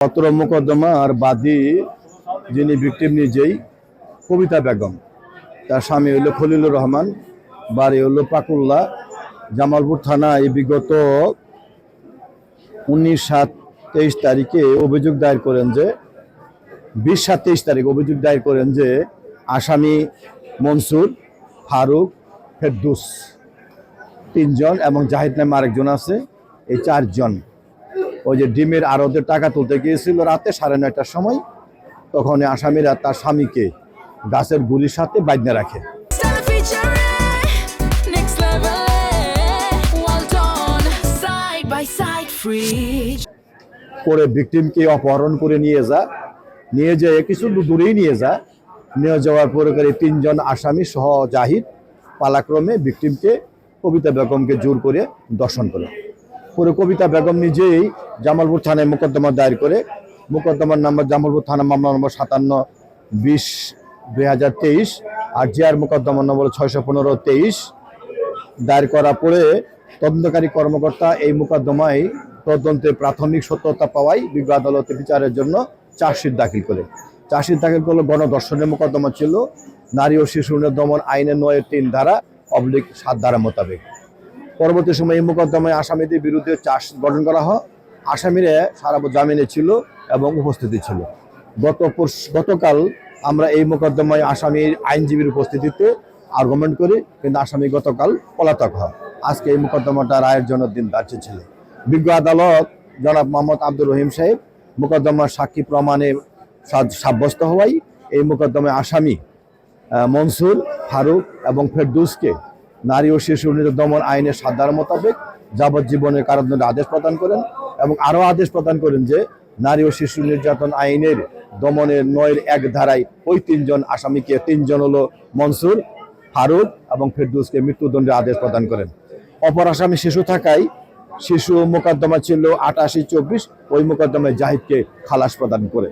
অত্র মোকদ্দমার বাদী যিনি ভিকটিম নিজেই কবিতা বেগম, তার স্বামী হইল খলিলুর রহমান, বাড়ি হলো পাকুল্লা, জামালপুর থানায় বিগত 19/7/23 তারিখে অভিযোগ দায়ের করেন যে 20/7/23 তারিখ অভিযোগ দায়ের করেন যে আসামি মনসুর, ফারুক, ফেরদৌস 3 জন এবং জাহিদ নামে আরেকজন আছে। এই 4 জন ওই যে ডিমের আড়তে টাকা তুলতে গিয়েছিল রাতে 9:30টার সময়। তখন আসামিরা তার স্বামীকে গাছের গুলির সাথে বাঁধে রাখে। পরে ভিকটিমকে অপহরণ করে নিয়ে যায় কিছু দূরেই নিয়ে যাওয়ার পরে 3 জন আসামি সহ জাহিদ পালাক্রমে ভিকটিমকে কবিতা বেগমকে জোর করে দর্শন করে। পরে কবিতা বেগম নিজেই জামালপুর থানায় মোকদ্দমা দায়ের করে, মোকদ্দমার নাম্বার জামালপুর থানা মামলা নম্বর 57/20/2023 আর জিআর মোকদ্দমার নম্বর 615/23 দায়ের করার পরে তদন্তকারী কর্মকর্তা এই মোকদ্দমায় তদন্তে প্রাথমিক সত্যতা পাওয়ায় বিজ্ঞ আদালতে বিচারের জন্য চার্জশিট দাখিল করে। চার্জশিট দাখিল করলে গণধর্ষণের মোকদ্দমা ছিল নারী ও শিশু দমন আইনের 9-3 ধারা / 7 ধারা মোতাবেক। পরবর্তী সময়ে এই মোকদ্দমায় আসামিদের বিরুদ্ধে চার্জশিট গঠন করা হয়। আসামিরা সারা জামিনে ছিল এবং উপস্থিতি ছিল। গতকাল আমরা এই মোকদ্দমায় আসামির আইনজীবীর উপস্থিতিতে আর্গুমেন্ট করি, কিন্তু আসামি গতকাল পলাতক হয়। আজকে এই মোকদ্দমাটা রায়ের জন্য দিন ধার্য ছিল। বিজ্ঞ আদালত জনাব মোহাম্মদ আব্দুর রহিম সাহেব মোকদ্দমার সাক্ষী প্রমাণে সাব্যস্ত হওয়ায় এই মোকদ্দমায় আসামি মনসুর, ফারুক এবং ফেরদৌসকে নারী ও শিশু দমন আইনের 7 ধারা মোতাবেক যাবজ্জীবনের কারাদণ্ডের আদেশ প্রদান করেন এবং আরও আদেশ প্রদান করেন যে নারী ও শিশু নির্যাতন আইনের দমনের 9-1 ধারায় ওই 3 জন আসামিকে 3 জন হলো মনসুর, ফারুক এবং ফেরদৌসকে মৃত্যুদণ্ডের আদেশ প্রদান করেন। অপর আসামি শিশু থাকায় শিশু মোকদ্দমা ছিল 88/24, ওই মোকদ্দমায় জাহিদকে খালাস প্রদান করে।